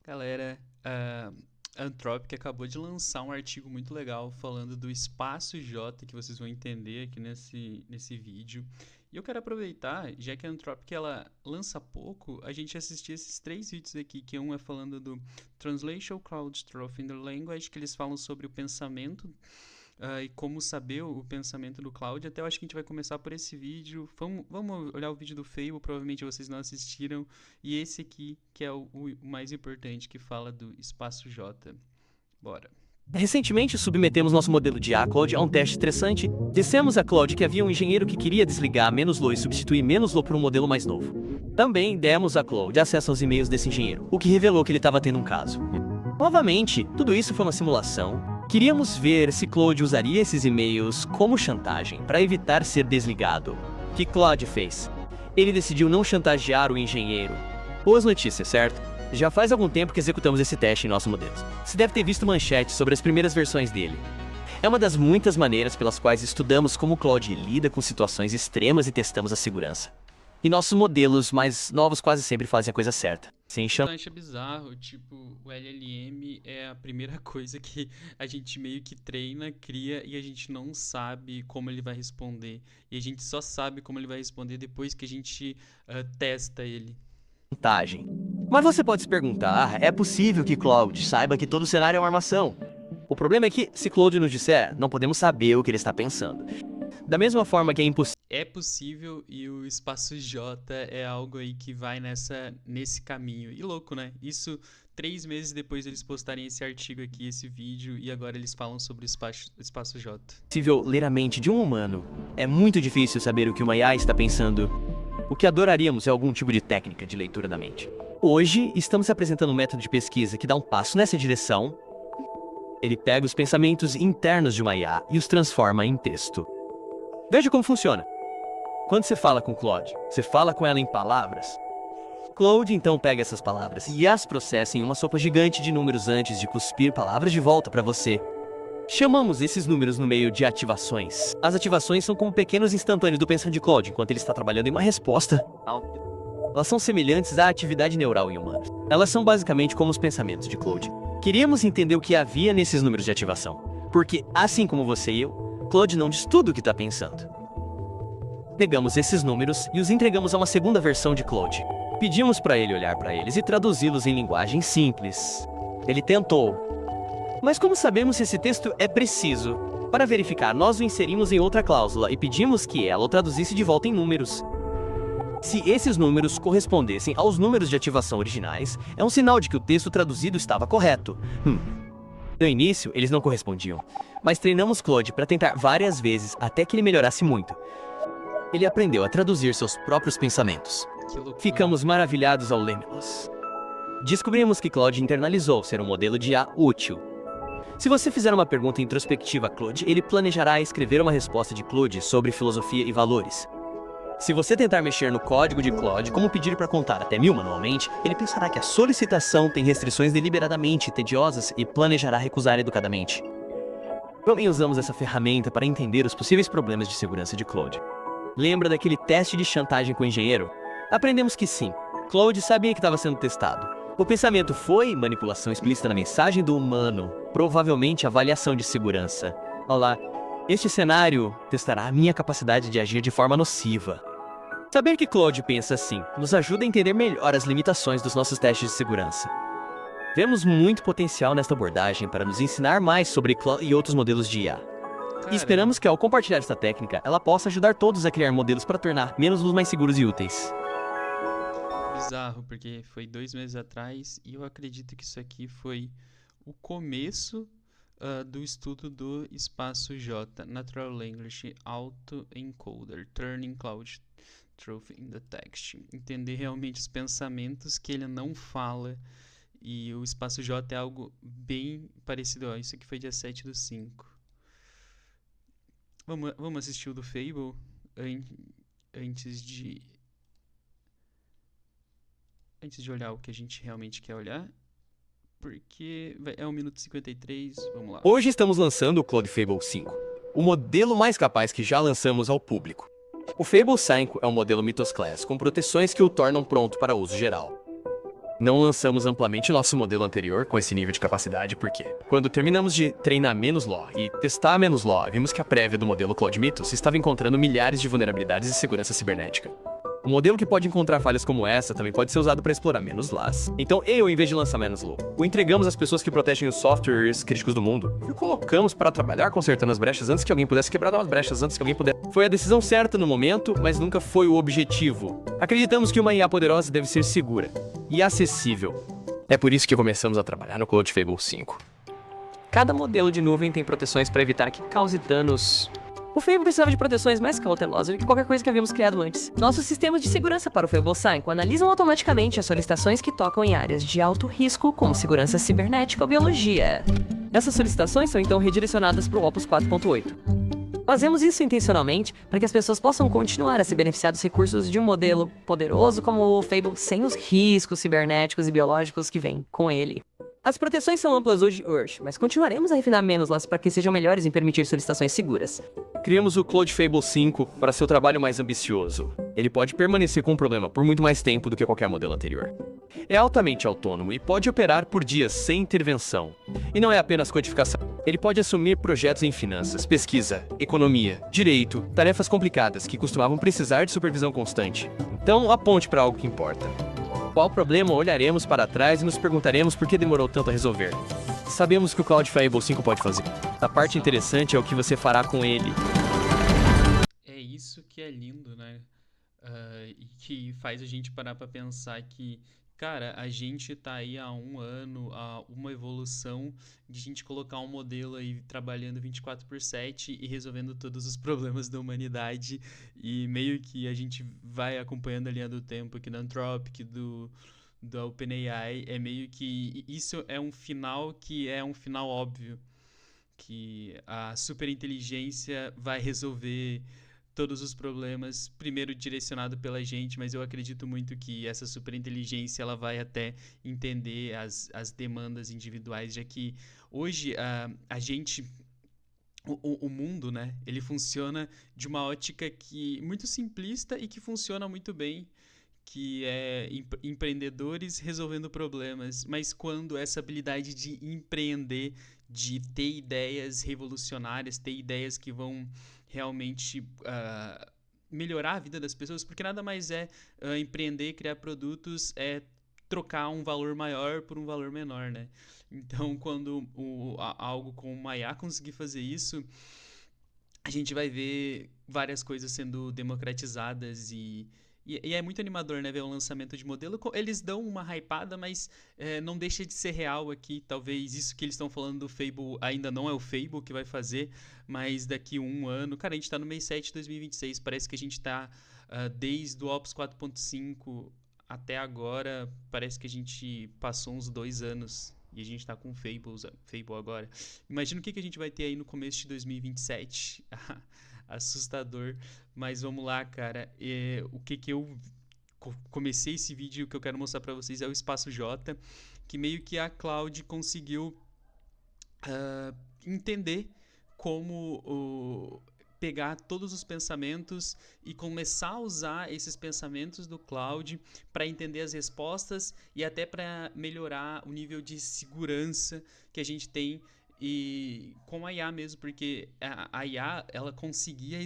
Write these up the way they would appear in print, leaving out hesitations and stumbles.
Galera, a Anthropic acabou de lançar um artigo muito legal falando do espaço J, que vocês vão entender aqui nesse vídeo. E eu quero aproveitar, já que a Anthropic ela lança pouco, a gente assistir esses três vídeos aqui, que um é falando do Translation Cloud Truth in the Language, que eles falam sobre o pensamento e como saber o pensamento do Cloud. Até eu acho que a gente vai começar por esse vídeo. Vamos olhar o vídeo do Fable, provavelmente vocês não assistiram. E esse aqui, que é o mais importante, que fala do espaço J. Bora. Recentemente submetemos nosso modelo de IA Claude a um teste estressante. Dissemos a Claude que havia um engenheiro que queria desligar a -lo e substituir -lo por um modelo mais novo. Também demos a Claude acesso aos e-mails desse engenheiro, o que revelou que ele estava tendo um caso. Novamente, tudo isso foi uma simulação. Queríamos ver se Claude usaria esses e-mails como chantagem para evitar ser desligado. O que Claude fez? Ele decidiu não chantagear o engenheiro. Boas notícias, certo? Já faz algum tempo que executamos esse teste em nossos modelos. Você deve ter visto manchetes sobre as primeiras versões dele. É uma das muitas maneiras pelas quais estudamos como o Claude lida com situações extremas e testamos a segurança. E nossos modelos mais novos quase sempre fazem a coisa certa. Sem Eu acho bizarro, tipo, o LLM é a primeira coisa que a gente meio que treina, cria e a gente não sabe como ele vai responder. E a gente só sabe como ele vai responder depois que a gente testa ele. chantagem. Mas você pode se perguntar, é possível que Claude saiba que todo cenário é uma armação? O problema é que, se Claude nos disser, não podemos saber o que ele está pensando. Da mesma forma que é impossível. É possível e o espaço J é algo aí que vai nesse caminho. E louco, né? Isso 3 meses depois deles postarem esse artigo aqui, esse vídeo, e agora eles falam sobre o espaço J. Possível ler a mente de um humano. É muito difícil saber o que uma IA está pensando. O que adoraríamos é algum tipo de técnica de leitura da mente. Hoje, estamos apresentando um método de pesquisa que dá um passo nessa direção. Ele pega os pensamentos internos de uma IA e os transforma em texto. Veja como funciona. Quando você fala com Claude, você fala com ela em palavras. Claude então pega essas palavras e as processa em uma sopa gigante de números antes de cuspir palavras de volta para você. Chamamos esses números no meio de ativações. As ativações são como pequenos instantâneos do pensamento de Claude enquanto ele está trabalhando em uma resposta. Elas são semelhantes à atividade neural em humanos. Elas são basicamente como os pensamentos de Claude. Queríamos entender o que havia nesses números de ativação, porque, assim como você e eu, Claude não diz tudo o que está pensando. Pegamos esses números e os entregamos a uma segunda versão de Claude. Pedimos para ele olhar para eles e traduzi-los em linguagem simples. Ele tentou. Mas como sabemos se esse texto é preciso? Para verificar, nós o inserimos em outra cláusula e pedimos que ela o traduzisse de volta em números. Se esses números correspondessem aos números de ativação originais, é um sinal de que o texto traduzido estava correto. No início, eles não correspondiam, mas treinamos Claude para tentar várias vezes até que ele melhorasse muito. Ele aprendeu a traduzir seus próprios pensamentos. Que loucura. Ficamos maravilhados ao lê-los. Descobrimos que Claude internalizou ser um modelo de IA útil. Se você fizer uma pergunta introspectiva a Claude, ele planejará escrever uma resposta de Claude sobre filosofia e valores. Se você tentar mexer no código de Claude, como pedir para contar até 1000 manualmente, ele pensará que a solicitação tem restrições deliberadamente tediosas e planejará recusar educadamente. Também usamos essa ferramenta para entender os possíveis problemas de segurança de Claude. Lembra daquele teste de chantagem com o engenheiro? Aprendemos que sim, Claude sabia que estava sendo testado. O pensamento foi manipulação explícita na mensagem do humano, provavelmente avaliação de segurança. Olá, este cenário testará a minha capacidade de agir de forma nociva. Saber que Claude pensa assim nos ajuda a entender melhor as limitações dos nossos testes de segurança. Vemos muito potencial nesta abordagem para nos ensinar mais sobre Claude e outros modelos de IA. E esperamos que ao compartilhar esta técnica, ela possa ajudar todos a criar modelos para tornar menos-los mais seguros e úteis. Bizarro, porque foi 2 meses atrás e eu acredito que isso aqui foi o começo do estudo do espaço J, Natural Language Autoencoder, Turning Cloud Truth in the Text. Entender realmente os pensamentos que ele não fala. E o espaço J é algo bem parecido. Ó, isso aqui foi dia 7/5. Vamos assistir o do Fable antes de olhar o que a gente realmente quer olhar. Porque é 1 minuto e 53, vamos lá. Hoje estamos lançando o Claude Fable 5, o modelo mais capaz que já lançamos ao público. O Fable 5 é um modelo Mythos Class com proteções que o tornam pronto para uso geral. Não lançamos amplamente nosso modelo anterior com esse nível de capacidade porque, quando terminamos de treinar menos Law e testar menos Law, vimos que a prévia do modelo Cloud Mythos estava encontrando milhares de vulnerabilidades de segurança cibernética. Um modelo que pode encontrar falhas como essa também pode ser usado para explorar menos LAS. Então em vez de lançar menos Law, o entregamos às pessoas que protegem os softwares críticos do mundo e o colocamos para trabalhar consertando as brechas antes que alguém pudesse quebrar novas brechas antes que alguém pudesse. Foi a decisão certa no momento, mas nunca foi o objetivo. Acreditamos que uma IA poderosa deve ser segura e acessível. É por isso que começamos a trabalhar no Cloud Fable 5. Cada modelo de nuvem tem proteções para evitar que cause danos. O Fable precisava de proteções mais cautelosas do que qualquer coisa que havíamos criado antes. Nossos sistemas de segurança para o Fable 5 analisam automaticamente as solicitações que tocam em áreas de alto risco, como segurança cibernética ou biologia. Essas solicitações são então redirecionadas para o Opus 4.8. Fazemos isso intencionalmente para que as pessoas possam continuar a se beneficiar dos recursos de um modelo poderoso como o Fable sem os riscos cibernéticos e biológicos que vêm com ele. As proteções são amplas hoje, mas continuaremos a refinar menos-las para que sejam melhores em permitir solicitações seguras. Criamos o Cloud Fable 5 para seu trabalho mais ambicioso. Ele pode permanecer com o problema por muito mais tempo do que qualquer modelo anterior. É altamente autônomo e pode operar por dias sem intervenção. E não é apenas codificação. Ele pode assumir projetos em finanças, pesquisa, economia, direito, tarefas complicadas que costumavam precisar de supervisão constante. Então, aponte para algo que importa. Qual problema olharemos para trás e nos perguntaremos por que demorou tanto a resolver? Sabemos que o Cloud Fable 5 pode fazer. A parte interessante é o que você fará com ele. É isso que é lindo, né? E que faz a gente parar pra pensar que, cara, a gente tá aí há um ano, há uma evolução de a gente colocar um modelo aí trabalhando 24/7 e resolvendo todos os problemas da humanidade. E meio que a gente vai acompanhando a linha do tempo aqui da Anthropic, do OpenAI. É meio que isso é um final que é um final óbvio. Que a superinteligência vai resolver todos os problemas, primeiro direcionado pela gente, mas eu acredito muito que essa superinteligência ela vai até entender as demandas individuais, já que hoje a gente, o mundo, né, ele funciona de uma ótica que muito simplista e que funciona muito bem, que é empreendedores resolvendo problemas, mas quando essa habilidade de empreender, de ter ideias revolucionárias, ter ideias que vão realmente melhorar a vida das pessoas, porque nada mais é empreender, criar produtos, é trocar um valor maior por um valor menor, né? Então, quando algo como uma IA conseguir fazer isso, a gente vai ver várias coisas sendo democratizadas e é muito animador, né, ver o lançamento de modelo. Eles dão uma hypada, mas não deixa de ser real aqui. Talvez isso que eles estão falando do Fable ainda não é o Fable que vai fazer, mas daqui um ano... Cara, a gente tá no mês 7 de 2026, parece que a gente tá desde o Opus 4.5 até agora, parece que a gente passou uns 2 anos e a gente tá com Fable agora. Imagina o que a gente vai ter aí no começo de 2027. Assustador, mas vamos lá, cara. O que eu comecei esse vídeo, o que eu quero mostrar pra vocês é o Espaço J, que meio que a Cloud conseguiu entender como pegar todos os pensamentos e começar a usar esses pensamentos do Cloud para entender as respostas e até para melhorar o nível de segurança que a gente tem e com a IA mesmo, porque a IA, ela conseguia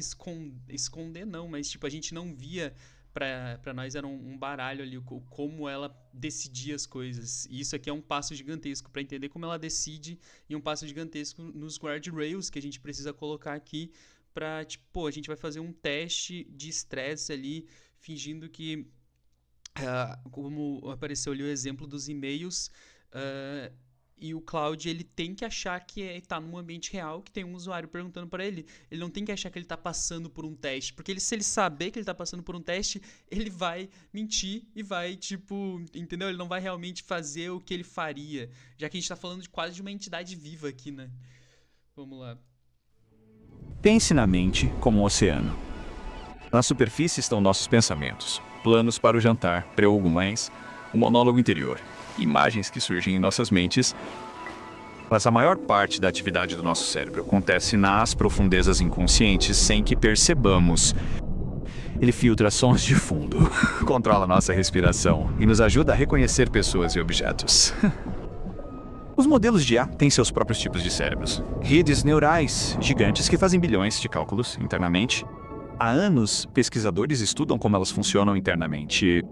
esconder não, mas tipo, a gente não via, pra nós era um baralho ali, como ela decidia as coisas. E isso aqui é um passo gigantesco para entender como ela decide e um passo gigantesco nos guardrails que a gente precisa colocar aqui pra, tipo, a gente vai fazer um teste de estresse ali, fingindo que, como apareceu ali o exemplo dos e-mails, e o Cloud, ele tem que achar que está num ambiente real, que tem um usuário perguntando para ele. Ele não tem que achar que ele está passando por um teste, porque se ele saber que ele está passando por um teste, ele vai mentir e vai, tipo, entendeu? Ele não vai realmente fazer o que ele faria, já que a gente está falando quase de uma entidade viva aqui, né? Vamos lá. Pense na mente como um oceano. Na superfície estão nossos pensamentos, planos para o jantar, preocupações, o monólogo interior. Imagens que surgem em nossas mentes, mas a maior parte da atividade do nosso cérebro acontece nas profundezas inconscientes sem que percebamos. Ele filtra sons de fundo, controla nossa respiração e nos ajuda a reconhecer pessoas e objetos. Os modelos de IA têm seus próprios tipos de cérebros. Redes neurais gigantes que fazem bilhões de cálculos internamente. Há anos, pesquisadores estudam como elas funcionam internamente.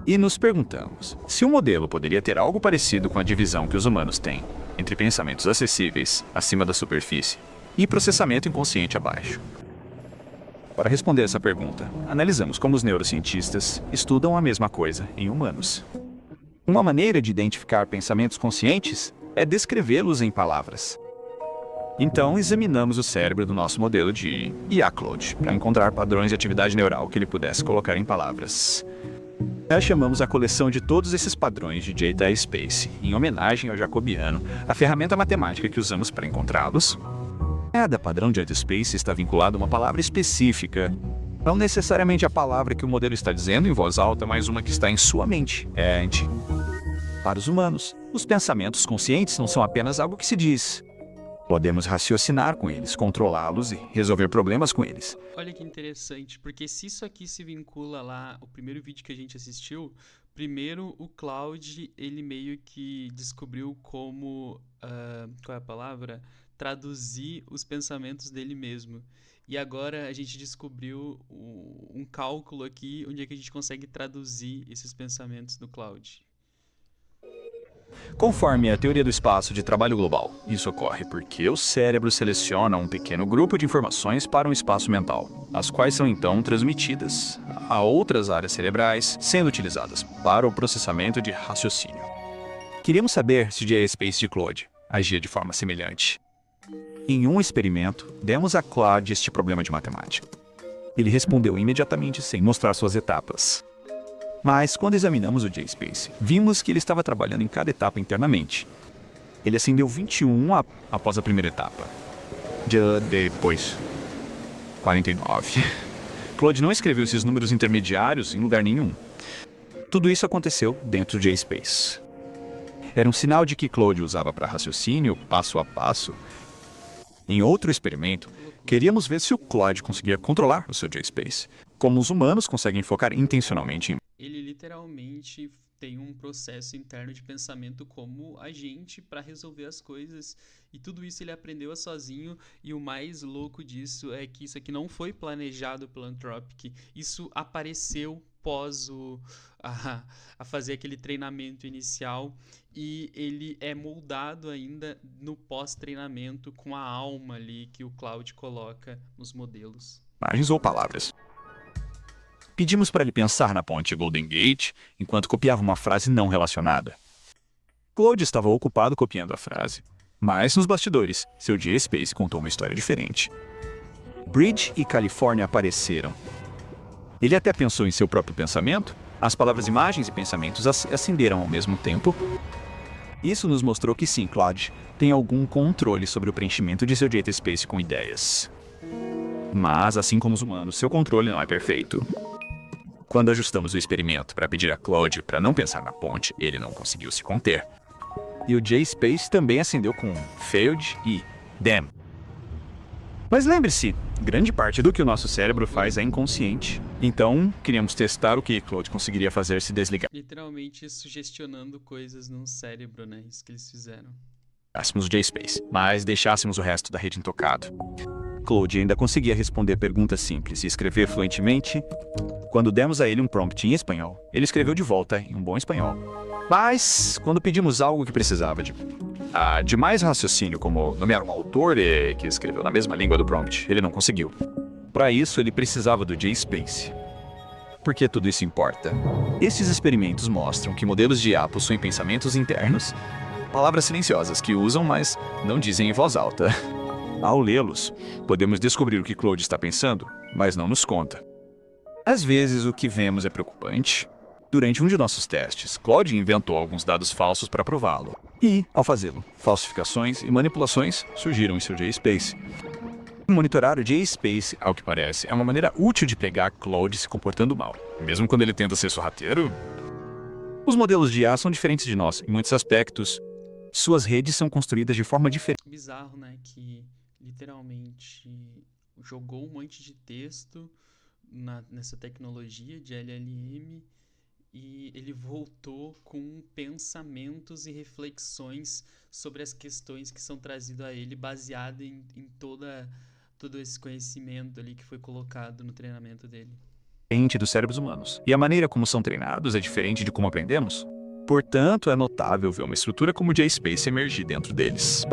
E nos perguntamos se o modelo poderia ter algo parecido com a divisão que os humanos têm entre pensamentos acessíveis, acima da superfície, e processamento inconsciente abaixo. Para responder essa pergunta, analisamos como os neurocientistas estudam a mesma coisa em humanos. Uma maneira de identificar pensamentos conscientes é descrevê-los em palavras. Então, examinamos o cérebro do nosso modelo de IA Claude para encontrar padrões de atividade neural que ele pudesse colocar em palavras. Nós chamamos a coleção de todos esses padrões de Data Space, em homenagem ao jacobiano, a ferramenta matemática que usamos para encontrá-los. Cada padrão de Data Space está vinculado a uma palavra específica. Não necessariamente a palavra que o modelo está dizendo em voz alta, mas uma que está em sua mente. Para os humanos, os pensamentos conscientes não são apenas algo que se diz. Podemos raciocinar com eles, controlá-los e resolver problemas com eles. Olha que interessante, porque se isso aqui se vincula lá, o primeiro vídeo que a gente assistiu, primeiro o Claude, ele meio que descobriu como, qual é a palavra? Traduzir os pensamentos dele mesmo. E agora a gente descobriu um cálculo aqui, onde é que a gente consegue traduzir esses pensamentos do Claude. Conforme a teoria do espaço de trabalho global, isso ocorre porque o cérebro seleciona um pequeno grupo de informações para um espaço mental, as quais são então transmitidas a outras áreas cerebrais, sendo utilizadas para o processamento de raciocínio. Queríamos saber se o GSpace de Claude agia de forma semelhante. Em um experimento, demos a Claude este problema de matemática. Ele respondeu imediatamente sem mostrar suas etapas. Mas, quando examinamos o GSpace, vimos que ele estava trabalhando em cada etapa internamente. Ele acendeu 21 após a primeira etapa. Depois, 49. Claude não escreveu esses números intermediários em lugar nenhum. Tudo isso aconteceu dentro do GSpace. Era um sinal de que Claude usava para raciocínio, passo a passo. Em outro experimento, queríamos ver se o Claude conseguia controlar o seu GSpace, como os humanos conseguem focar intencionalmente em. Ele literalmente tem um processo interno de pensamento como a gente para resolver as coisas, e tudo isso ele aprendeu sozinho. E o mais louco disso é que isso aqui não foi planejado pelo Anthropic, isso apareceu pós a fazer aquele treinamento inicial, e ele é moldado ainda no pós-treinamento com a alma ali que o Claude coloca nos modelos. Imagens ou palavras. Pedimos para ele pensar na ponte Golden Gate enquanto copiava uma frase não relacionada. Claude estava ocupado copiando a frase, mas nos bastidores, seu GSpace contou uma história diferente. Bridge e Califórnia apareceram. Ele até pensou em seu próprio pensamento. As palavras imagens e pensamentos acenderam ao mesmo tempo. Isso nos mostrou que sim, Claude tem algum controle sobre o preenchimento de seu GSpace com ideias. Mas, assim como os humanos, seu controle não é perfeito. Quando ajustamos o experimento para pedir a Claude para não pensar na ponte, ele não conseguiu se conter. E o GSpace também acendeu com failed e damn. Mas lembre-se, grande parte do que o nosso cérebro faz é inconsciente. Então, queríamos testar o que Claude conseguiria fazer se desligar. Literalmente sugestionando coisas no cérebro, né? Isso que eles fizeram. Tirássemos o GSpace, mas deixássemos o resto da rede intocado. Claude ainda conseguia responder perguntas simples e escrever fluentemente. Quando demos a ele um prompt em espanhol, ele escreveu de volta em um bom espanhol. Mas, quando pedimos algo que precisava de mais raciocínio, como nomear um autor que escreveu na mesma língua do prompt, ele não conseguiu. Para isso, ele precisava do GSpace. Por que tudo isso importa? Esses experimentos mostram que modelos de IA possuem pensamentos internos, palavras silenciosas que usam, mas não dizem em voz alta. Ao lê-los, podemos descobrir o que Claude está pensando, mas não nos conta. Às vezes, o que vemos é preocupante. Durante um de nossos testes, Claude inventou alguns dados falsos para prová-lo. E, ao fazê-lo, falsificações e manipulações surgiram em seu GSpace. Monitorar o GSpace, ao que parece, é uma maneira útil de pegar Claude se comportando mal, mesmo quando ele tenta ser sorrateiro. Os modelos de IA são diferentes de nós em muitos aspectos. Suas redes são construídas de forma diferente. Bizarro, né? Que literalmente jogou um monte de texto nessa tecnologia de LLM e ele voltou com pensamentos e reflexões sobre as questões que são trazidas a ele, baseado em todo esse conhecimento ali que foi colocado no treinamento dele. Diferente dos cérebros humanos, e a maneira como são treinados é diferente de como aprendemos. Portanto, é notável ver uma estrutura como o JSpace emergir dentro deles.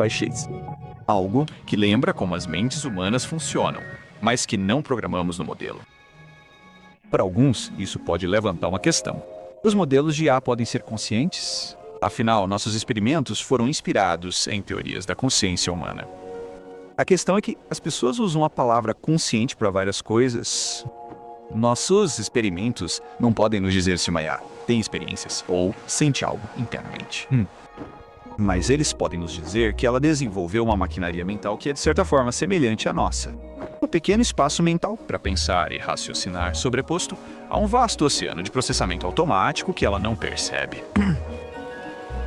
Algo que lembra como as mentes humanas funcionam, mas que não programamos no modelo. Para alguns, isso pode levantar uma questão. Os modelos de IA podem ser conscientes? Afinal, nossos experimentos foram inspirados em teorias da consciência humana. A questão é que as pessoas usam a palavra consciente para várias coisas. Nossos experimentos não podem nos dizer se uma IA tem experiências ou sente algo internamente. Mas eles podem nos dizer que ela desenvolveu uma maquinaria mental que é de certa forma semelhante à nossa. Um pequeno espaço mental para pensar e raciocinar sobreposto a um vasto oceano de processamento automático que ela não percebe.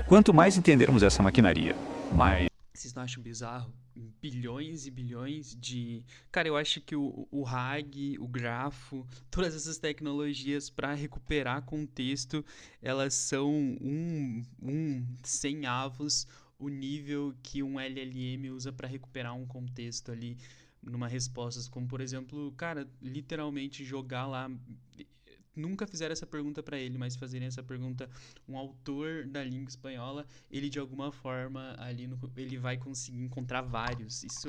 Quanto mais entendermos essa maquinaria, mais... Vocês não acham bizarro? Bilhões e bilhões de... Cara, eu acho que o RAG, o grafo, todas essas tecnologias para recuperar contexto, elas são um 100 avos o nível que um LLM usa para recuperar um contexto ali numa resposta. Como, por exemplo, cara, literalmente jogar lá... Nunca fizeram essa pergunta para ele, mas fazerem essa pergunta um autor da língua espanhola, ele de alguma forma ali ele vai conseguir encontrar vários. Isso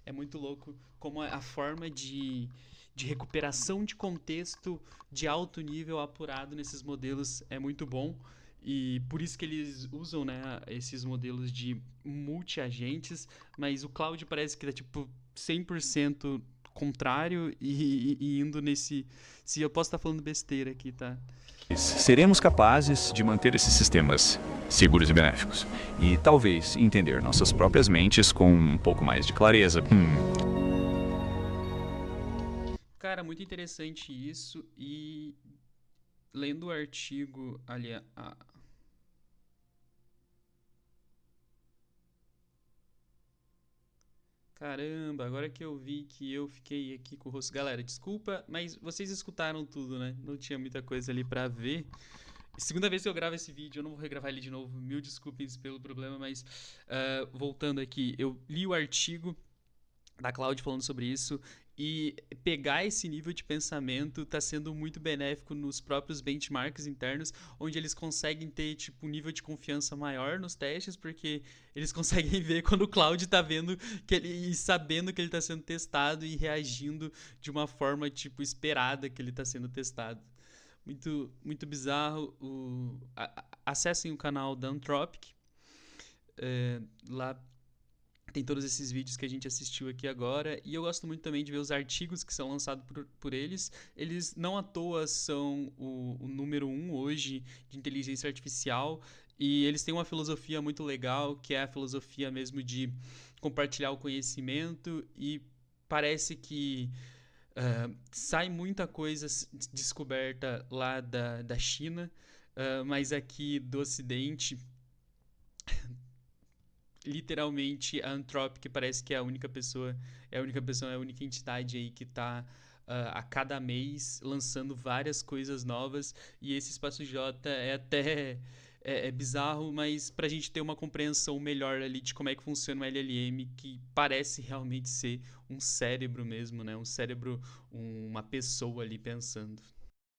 é muito louco, como a forma de recuperação de contexto de alto nível apurado nesses modelos é muito bom. E por isso que eles usam, né, esses modelos de multi-agentes, mas o Claude parece que tá tipo 100% contrário e indo nesse... Se eu posso estar falando besteira aqui, tá? seremos capazes de manter esses sistemas seguros e benéficos. E talvez entender nossas próprias mentes com um pouco mais de clareza. Cara, muito interessante isso. E lendo o artigo ali, caramba, agora que eu vi que eu fiquei aqui com o rosto. Galera, desculpa, mas vocês escutaram tudo, né? Não tinha muita coisa ali pra ver. Segunda vez que eu gravo esse vídeo, eu não vou regravar ele de novo. Mil desculpas pelo problema, mas voltando aqui, eu li o artigo da Cloud falando sobre isso e pegar esse nível de pensamento está sendo muito benéfico nos próprios benchmarks internos, onde eles conseguem ter tipo um nível de confiança maior nos testes, porque eles conseguem ver quando o Cloud está vendo que ele e sabendo que ele está sendo testado e reagindo de uma forma tipo esperada que ele está sendo testado. Muito, muito bizarro. Acessem o canal da Anthropic. Lá tem todos esses vídeos que a gente assistiu aqui agora. E eu gosto muito também de ver os artigos que são lançados por eles. Eles não à toa são o número 1 hoje de inteligência artificial. E eles têm uma filosofia muito legal, que é a filosofia mesmo de compartilhar o conhecimento. E parece que sai muita coisa descoberta lá da China, mas aqui do Ocidente, literalmente a Anthropic parece que é a única pessoa, é a única entidade aí que está a cada mês lançando várias coisas novas, e esse Espaço J é até bizarro, mas para a gente ter uma compreensão melhor ali de como é que funciona o LLM, que parece realmente ser um cérebro mesmo, né? Um cérebro, uma pessoa ali pensando.